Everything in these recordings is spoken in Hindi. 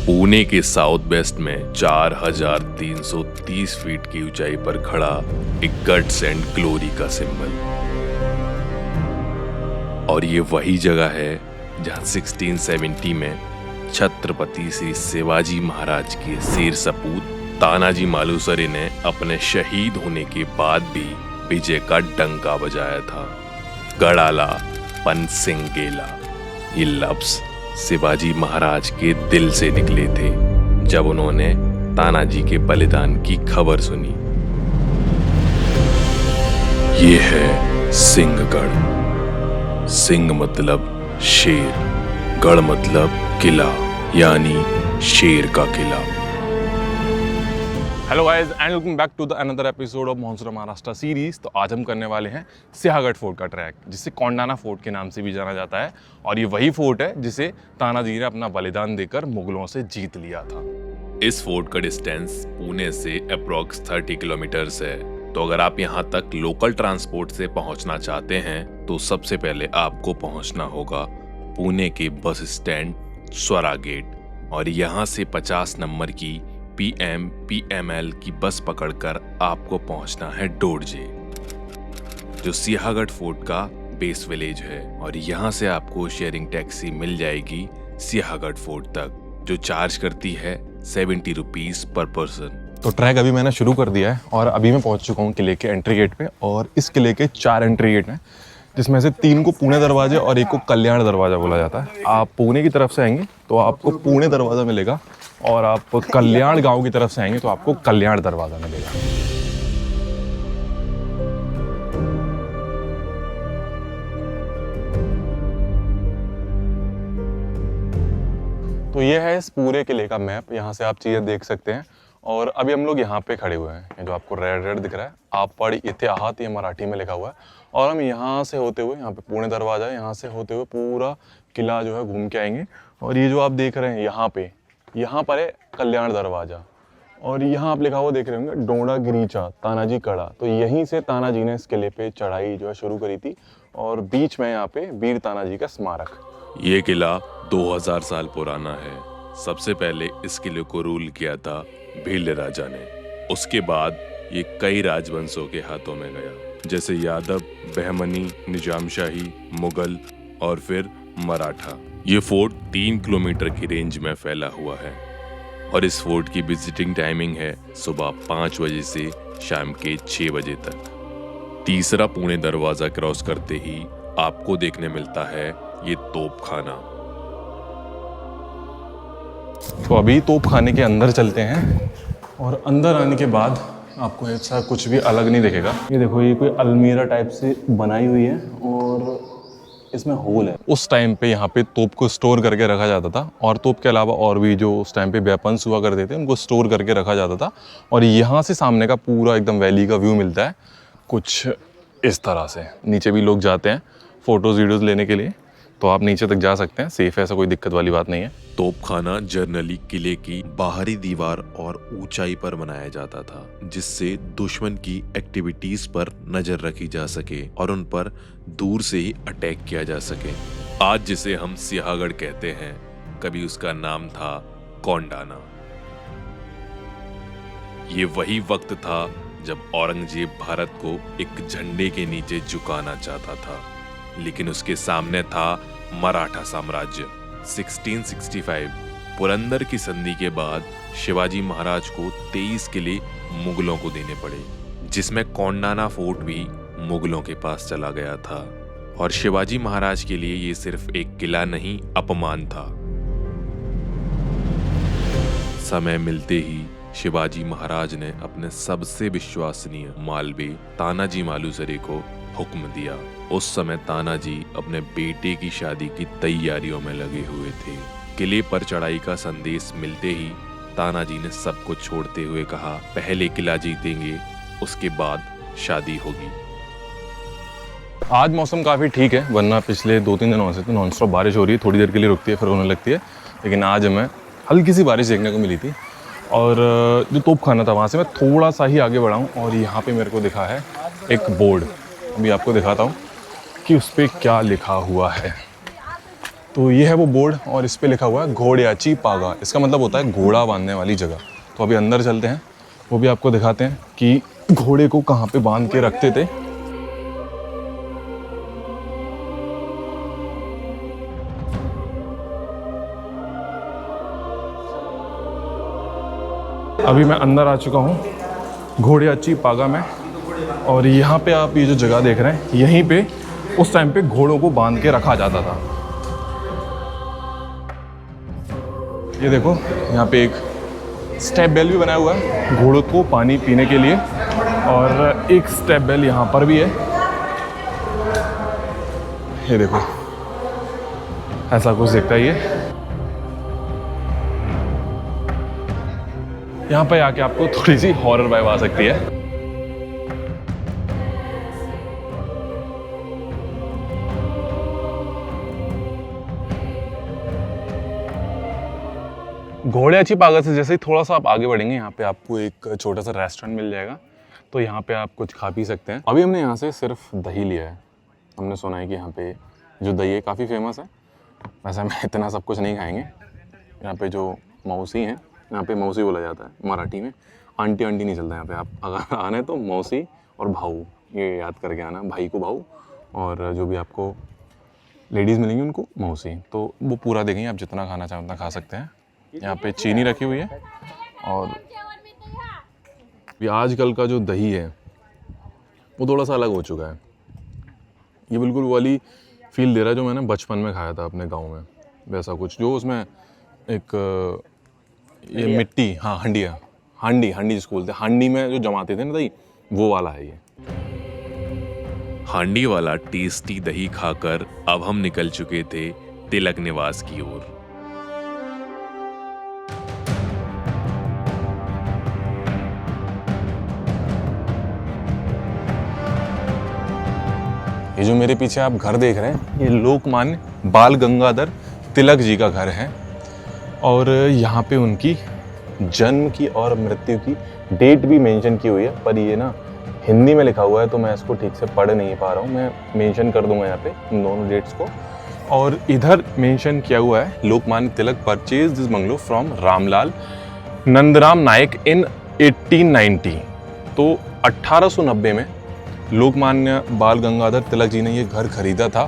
पुणे के साउथ वेस्ट में 4330 फीट की ऊंचाई पर खड़ा एक गट्स एंड ग्लोरी का सिंबल। और ये वही जगह है जहां 1670 में छत्रपति श्री शिवाजी महाराज के शेर सपूत तानाजी मालुसरे ने अपने शहीद होने के बाद भी विजय का डंका बजाया था। गड़ाला पनसिंह गेला, ये लफ्ज शिवाजी महाराज के दिल से निकले थे जब उन्होंने तानाजी के बलिदान की खबर सुनी। ये है सिंहगढ़। सिंह मतलब शेर, गढ़ मतलब किला, यानी शेर का किला। Hello guys and welcome back to the another episode of monster Maharashtra series. तो आज हम करने वाले हैं सिंहगढ़ फोर्ट का ट्रैक, जिसे कोंडाना फोर्ट के नाम से भी जाना जाता है। और ये वही फोर्ट है जिसे तानाजी ने अपना बलिदान देकर मुगलों से जीत लिया था। इस फोर्ट का डिस्टेंस पुणे से अप्रॉक्स 30 किलोमीटर्स है। तो अगर आप यहाँ तक लोकल ट्रांसपोर्ट से पहुँचना चाहते हैं तो सबसे पहले आपको पहुँचना होगा पुणे के बस स्टैंड स्वरा गेट, और यहाँ से 50 नंबर की PML की बस पकड़कर आपको पहुंचना है डोरजे, जो सिंहगढ़ फोर्ट का बेस विलेज है। और यहाँ से आपको शेयरिंग टैक्सी मिल जाएगी सिंहगढ़ फोर्ट तक, जो चार्ज करती है 70 रुपीज पर पर्सन। तो ट्रैक अभी मैंने शुरू कर दिया है और अभी मैं पहुंच चुका हूँ किले के एंट्री गेट पे। और इस किले के 4 एंट्री गेट हैं, जिसमें से 3 को पुणे दरवाजे और 1 को कल्याण दरवाजा बोला जाता है। आप पुणे की तरफ से आएंगे तो आपको पुणे दरवाजा मिलेगा, और आप कल्याण गांव की तरफ से आएंगे तो आपको कल्याण दरवाजा मिलेगा। तो ये है इस पूरे किले का मैप। यहाँ से आप चीज़ें देख सकते हैं। और अभी हम लोग यहाँ पे खड़े हुए हैं, ये जो आपको रेड दिख रहा है, आप पढ़ इथे आहत, ये मराठी में लिखा हुआ है। और हम यहाँ से होते हुए, यहाँ पे पुणे दरवाजा है, यहाँ से होते हुए पूरा किला जो है घूम के आएंगे। और ये जो आप देख रहे हैं यहाँ पर है कल्याण दरवाजा। और यहाँ आप लिखा हुआ देख रहे होंगे डोंडा गिरीचा तानाजी कड़ा। तो यहीं से तानाजी ने इस किले पे चढ़ाई जो है शुरू करी थी। और बीच में यहाँ पे वीर तानाजी का स्मारक। ये किला 2000 साल पुराना है। सबसे पहले इस किले को रूल किया था भील राजा ने। उसके बाद ये कई राजवंशों के हाथों में गया, जैसे यादव, बहमनी, निजामशाही, मुगल और फिर मराठा। ये फोर्ट 3 किलोमीटर की रेंज में फैला हुआ है। और इस फोर्ट की विजिटिंग टाइमिंग है सुबह 5 बजे से शाम के 6 बजे तक। तीसरा पुणे दरवाजा क्रॉस करते ही आपको देखने मिलता है ये तोपखाना। तो अभी तोपखाने के अंदर चलते हैं, और अंदर आने के बाद आपको ऐसा कुछ भी अलग नहीं दिखेगा। ये देखो, ये कोई अलमीरा टाइप से बनाई हुई है और इसमें होल है। उस टाइम पे यहाँ पे तोप को स्टोर करके रखा जाता था, और तोप के अलावा और भी जो उस टाइम पे वेपन्स हुआ करते थे उनको स्टोर करके रखा जाता था। और यहाँ से सामने का पूरा एकदम वैली का व्यू मिलता है कुछ इस तरह से। नीचे भी लोग जाते हैं फोटोज़ वीडियोज़ लेने के लिए, तो आप नीचे तक जा सकते हैं, सेफ है, ऐसा कोई दिक्कत वाली बात नहीं है। तोपखाना जनरली किले की बाहरी दीवार और ऊंचाई पर बनाया जाता था, जिससे दुश्मन की एक्टिविटीज पर नजर रखी जा सके और उन पर दूर से ही अटैक किया जा सके। आज जिसे हम सिंहगढ़ कहते हैं, कभी उसका नाम था कोंडाना। ये वही वक्त था जब औरंगजेब भारत को एक झंडे के नीचे झुकाना चाहता था, लेकिन उसके सामने था मराठा साम्राज्य। 1665 पुरंदर की संधि के बाद शिवाजी महाराज को 23 किले मुगलों को देने पड़े, जिसमें कोंडाना फोर्ट भी मुगलों के पास चला गया था। और शिवाजी महाराज के लिए ये सिर्फ एक किला नहीं, अपमान था। समय मिलते ही शिवाजी महाराज ने अपने सबसे विश्वसनीय मालवे तानाजी मालुसरे को हुक्म दिया। उस समय तानाजी अपने बेटे की शादी की तैयारियों में लगे हुए थे। किले पर चढ़ाई का संदेश मिलते ही तानाजी ने सब कुछ छोड़ते हुए कहा, पहले किला जीतेंगे, उसके बाद शादी होगी। आज मौसम काफ़ी ठीक है, वरना पिछले 2-3 दिनों से तो नॉन स्टॉप बारिश हो रही है। थोड़ी देर के लिए रुकती है, फिर होने लगती है। लेकिन आज हमें हल्की सी बारिश देखने को मिली थी। और जो तोपखाना था वहाँ से मैं थोड़ा सा ही आगे बढ़ा हूँ, और यहाँ पे मेरे को दिखा है एक बोर्ड। अभी आपको दिखाता हूँ कि उस पर क्या लिखा हुआ है। तो ये है वो बोर्ड और इस पे लिखा हुआ है घोड़ियाची पागा। इसका मतलब होता है घोड़ा बांधने वाली जगह। तो अभी अंदर चलते हैं, वो भी आपको दिखाते हैं कि घोड़े को कहाँ पे बांध के रखते थे। अभी मैं अंदर आ चुका हूँ घोड़ियाची पागा में, और यहाँ पे आप ये जो जगह देख रहे हैं, यहीं पे उस टाइम पे घोड़ों को बांध के रखा जाता था। ये देखो यहाँ पे एक स्टेप बेल भी बनाया हुआ है घोड़ों को पानी पीने के लिए, और एक स्टेप बेल यहाँ पर भी है। ये देखो ऐसा कुछ दिखता है ये। यहाँ पे आके आपको थोड़ी सी हॉरर वाइब आ सकती है। घोड़ियाची पागा से जैसे ही थोड़ा सा आप आगे बढ़ेंगे, यहाँ पे आपको एक छोटा सा रेस्टोरेंट मिल जाएगा। तो यहाँ पे आप कुछ खा पी सकते हैं। अभी हमने यहाँ से सिर्फ दही लिया है। हमने सुना है कि यहाँ पे जो दही है काफ़ी फेमस है। वैसे हम इतना सब कुछ नहीं खाएंगे। यहाँ पे जो मौसी हैं, यहाँ पे मौसी बोला जाता है मराठी में, आंटी आंटी नहीं चलता यहाँ पे। आप अगर आना है तो मौसी और भाऊ ये याद करके आना, भाई को भाऊ, और जो भी आपको लेडीज़ मिलेंगी उनको मौसी। तो वो पूरा देखेंगे, आप जितना खाना चाहें उतना खा सकते हैं। यहाँ पे चीनी रखी हुई है, और ये आजकल का जो दही है वो थोड़ा सा अलग हो चुका है। ये बिल्कुल वाली फील दे रहा है जो मैंने बचपन में खाया था अपने गांव में, वैसा कुछ। जो उसमें एक ये मिट्टी, हाँ हांडी जिसको बोलते हैं, हांडी में जो जमाते थे ना दही, वो वाला है ये। हांडी वाला टेस्टी दही खाकर अब हम निकल चुके थे तिलक निवास की ओर। ये जो मेरे पीछे आप घर देख रहे हैं, ये लोकमान्य बाल गंगाधर तिलक जी का घर है, और यहाँ पे उनकी जन्म की और मृत्यु की डेट भी मेंशन की हुई है। पर ये ना हिंदी में लिखा हुआ है, तो मैं इसको ठीक से पढ़ नहीं पा रहा हूँ। मैं मेंशन कर दूंगा यहाँ पे इन दोनों डेट्स को। और इधर मेंशन किया हुआ है Lokmanya Tilak purchase this bungalow from Ramlal Nandram Nayak in 1890। तो 1890 में लोकमान्य बाल गंगाधर तिलक जी ने ये घर खरीदा था।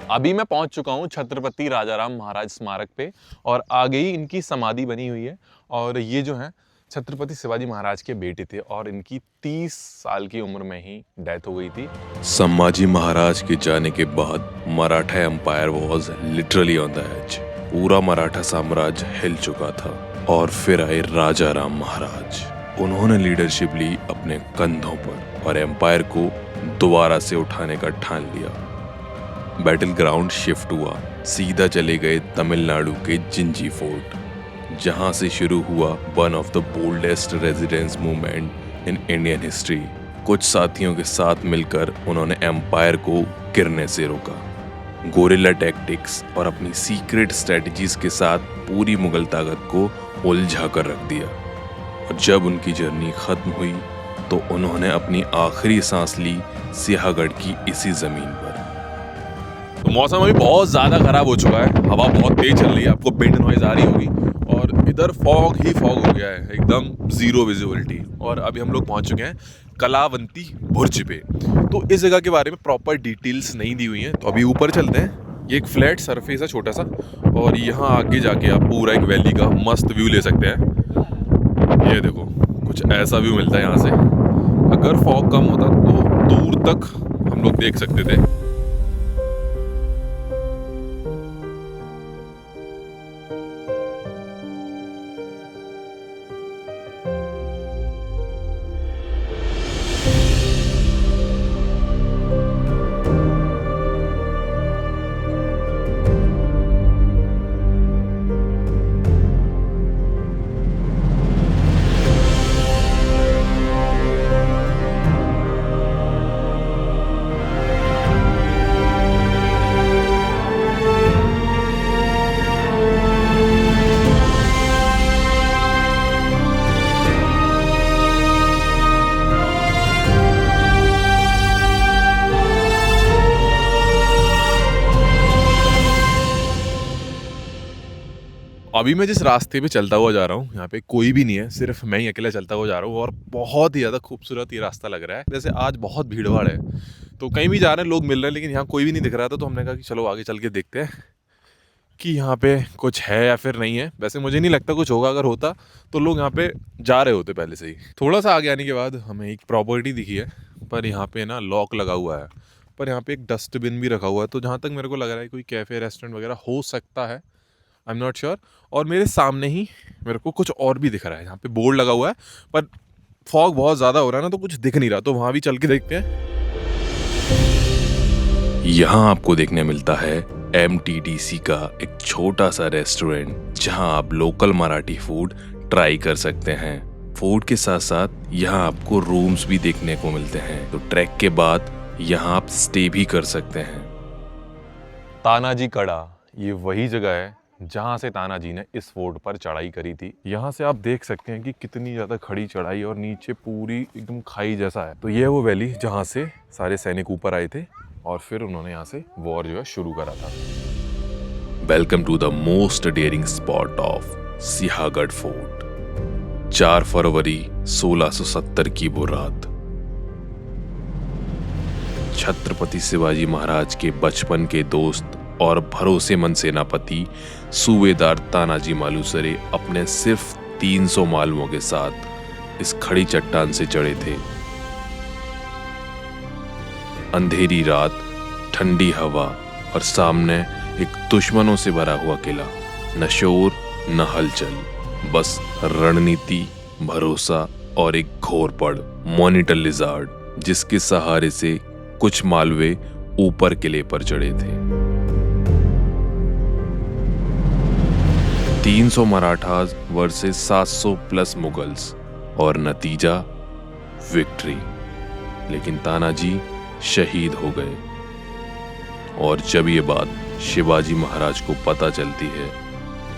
अभी मैं पहुंच चुका हूं छत्रपति राजाराम महाराज स्मारक पे, और आगे ही इनकी समाधि बनी हुई है। और ये जो है छत्रपति शिवाजी महाराज के बेटे थे, और इनकी 30 साल की उम्र में ही डेथ हो गई थी। संभाजी महाराज के जाने के बाद Maratha empire was literally on the edge. पूरा मराठा साम्राज्य हिल चुका था, और फिर आए राजा राम महाराज। उन्होंने लीडरशिप ली अपने कंधों पर और एम्पायर को दोबारा से उठाने का ठान लिया। बैटल ग्राउंड शिफ्ट हुआ, सीधा चले गए तमिलनाडु के जिंजी फोर्ट, जहां से शुरू हुआ one of the boldest residence movement in Indian history. कुछ साथियों के साथ मिलकर उन्होंने एम्पायर को गिरने से रोका। गोरिल्ला टैक्टिक्स और अपनी सीक्रेट स्ट्रेटजीज के साथ पूरी मुगल ताकत को उलझा कर रख दिया। और जब उनकी जर्नी खत्म हुई तो उन्होंने अपनी आखिरी सांस ली सिंहगढ़ की इसी जमीन पर। तो मौसम अभी बहुत ज़्यादा ख़राब हो चुका है, हवा बहुत तेज चल रही है, आपको विंड नॉइज आ रही होगी, और इधर फॉग ही फॉग हो गया है, एकदम ज़ीरो विजिबिलिटी। और अभी हम लोग पहुंच चुके हैं कलावंती बुर्ज पे। तो इस जगह के बारे में प्रॉपर डिटेल्स नहीं दी हुई हैं, तो अभी ऊपर चलते हैं। ये एक फ्लैट सरफेस है छोटा सा, और यहाँ आगे जाके आप पूरा एक वैली का मस्त व्यू ले सकते हैं। ये देखो कुछ ऐसा व्यू मिलता है यहाँ से। अगर फॉग कम होता तो दूर तक हम लोग देख सकते थे। अभी मैं जिस रास्ते पे चलता हुआ जा रहा हूँ, यहाँ पे कोई भी नहीं है, सिर्फ मैं ही अकेला चलता हुआ जा रहा हूँ और बहुत ही ज़्यादा खूबसूरत ये रास्ता लग रहा है। जैसे आज बहुत भीड़ भाड़ है, तो कहीं भी जा रहे हैं, लोग मिल रहे हैं, लेकिन यहाँ कोई भी नहीं दिख रहा था। तो हमने कहा कि चलो आगे चल के देखते हैं कि यहाँ पे कुछ है या फिर नहीं है। वैसे मुझे नहीं लगता कुछ होगा, अगर होता तो लोग यहाँ पे जा रहे होते पहले से ही। थोड़ा सा आगे आने के बाद हमें एक प्रॉपर्टी दिखी है, पर यहाँ पे ना लॉक लगा हुआ है, पर यहाँ पे एक डस्टबिन भी रखा हुआ है। तो जहाँ तक मेरे को लग रहा है कोई कैफ़े रेस्टोरेंट वगैरह हो सकता है, आई एम नॉट श्योर। और मेरे सामने ही मेरे को कुछ और भी दिख रहा है, यहाँ पे बोर्ड लगा हुआ है, पर फॉग बहुत ज़्यादा हो रहा है ना, तो कुछ दिख नहीं रहा। तो वहाँ भी चल के देखते हैं। यहाँ आपको देखने मिलता है MTDC का एक छोटा सा रेस्टोरेंट, जहाँ आप लोकल मराठी फूड ट्राई कर सकते हैं। फूड के साथ साथ यहाँ आपको रूम्स भी देखने को मिलते हैं, तो ट्रैक के बाद यहाँ आप स्टे भी कर सकते हैं। तानाजी कड़ा, ये वही जगह है जहाँ से तानाजी ने इस फोर्ट पर चढ़ाई करी थी। यहाँ से आप देख सकते हैं कि कितनी ज़्यादा खड़ी चढ़ाई और नीचे पूरी एकदम खाई जैसा है। तो ये है वो वैली जहाँ से सारे सैनिक ऊपर आए थे और फिर उन्होंने यहाँ से वॉर जो है शुरू करा था। Welcome to the most daring spot of Sinhagad fort. 4 फरवरी 1670 की वो रात, छत्रपति शिवाजी महाराज के बचपन के दोस्त और भरोसेमंद सेनापति सूबेदार तानाजी मालुसरे अपने सिर्फ 300 मालवों के साथ इस खड़ी चट्टान से चढ़े थे। अंधेरी रात, ठंडी हवा और सामने एक दुश्मनों से भरा हुआ किला। न शोर न हलचल, बस रणनीति, भरोसा और एक घोर पड़ मॉनिटर लिजार्ड, जिसके सहारे से कुछ मालवे ऊपर किले पर चढ़े थे। 300 मराठास वर्सेस 700 प्लस मुगल्स, और नतीजा विक्ट्री। लेकिन तानाजी शहीद हो गए। और जब ये बात शिवाजी महाराज को पता चलती है,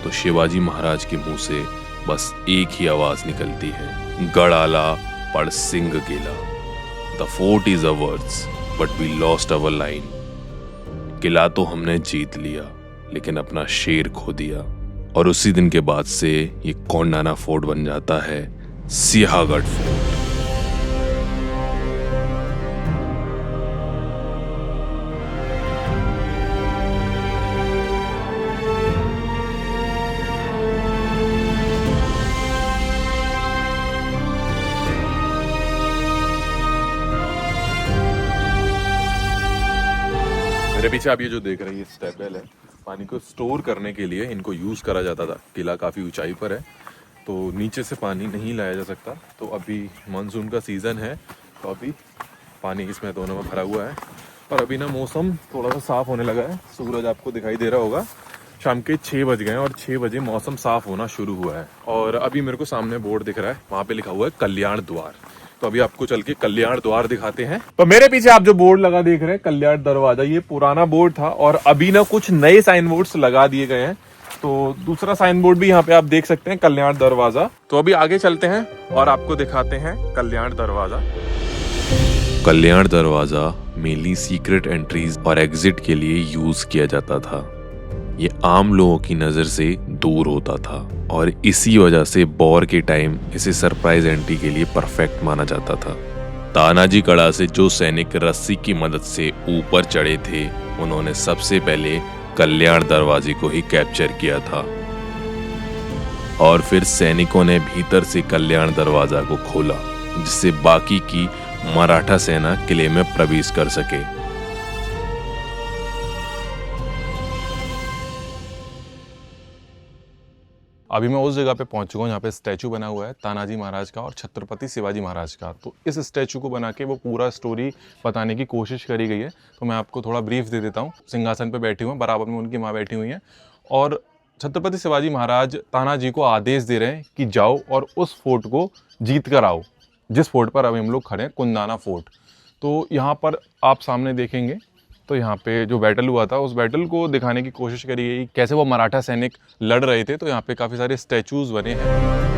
तो शिवाजी महाराज के मुंह से बस एक ही आवाज निकलती है, गड़ाला पड़ सिंह गेला। The fort is ours but we lost our lion. किला तो हमने जीत लिया, लेकिन अपना शेर खो दिया। और उसी दिन के बाद से ये कोंडाना फोर्ट बन जाता है सिंहगढ़ फोर्ट। मेरे पीछे आप ये जो देख रहे हैं, ये स्टेप वेल है। पानी को स्टोर करने के लिए इनको यूज़ करा जाता था। किला काफ़ी ऊंचाई पर है, तो नीचे से पानी नहीं लाया जा सकता। तो अभी मानसून का सीज़न है, तो अभी पानी इसमें दोनों में भरा हुआ है। और अभी ना मौसम थोड़ा सा साफ़ होने लगा है। सूरज आपको दिखाई दे रहा होगा। शाम के 6 बज गए हैं और 6 बजे मौसम साफ़ होना शुरू हुआ है। और अभी मेरे को सामने बोर्ड दिख रहा है, वहाँ पे लिखा हुआ है कल्याण द्वार। तो अभी आपको चल के कल्याण द्वार दिखाते हैं। तो मेरे पीछे आप जो बोर्ड लगा देख रहे हैं, कल्याण दरवाजा, ये पुराना बोर्ड था और अभी ना कुछ नए साइन बोर्ड्स लगा दिए गए हैं। तो दूसरा साइन बोर्ड भी यहाँ पे आप देख सकते हैं, कल्याण दरवाजा। तो अभी आगे चलते हैं और आपको दिखाते हैं कल्याण दरवाजा। कल्याण दरवाजा मेनली सीक्रेट एंट्रीज और एग्जिट के लिए यूज किया जाता था। ये आम लोगों की नजर से दूर होता था और इसी वजह से वॉर के टाइम इसे सरप्राइज एंट्री के लिए परफेक्ट माना जाता था। तानाजी कड़ा से जो सैनिक रस्सी की मदद से ऊपर चढ़े थे, उन्होंने सबसे पहले कल्याण दरवाजे को ही कैप्चर किया था और फिर सैनिकों ने भीतर से कल्याण दरवाजा को खोला, जिससे बाकी की मराठा सेना किले में प्रवेश कर सके। अभी मैं उस जगह पे पहुंच चुका हूँ जहाँ पे स्टैचू बना हुआ है तानाजी महाराज का और छत्रपति शिवाजी महाराज का। तो इस स्टैचू को बना के वो पूरा स्टोरी बताने की कोशिश करी गई है। तो मैं आपको थोड़ा ब्रीफ दे देता हूँ। सिंहासन पे बैठी हुई हैं, बराबर में उनकी माँ बैठी हुई हैं और छत्रपति शिवाजी महाराज तानाजी को आदेश दे रहे हैं कि जाओ और उस फोर्ट को जीत कर आओ, जिस फोर्ट पर अभी हम लोग खड़े हैं, कुंदाना फोर्ट। तो यहाँ पर आप सामने देखेंगे तो यहाँ पे जो बैटल हुआ था, उस बैटल को दिखाने की कोशिश करी गई, कैसे वो मराठा सैनिक लड़ रहे थे। तो यहाँ पे काफ़ी सारे स्टैचूज़ बने हैं।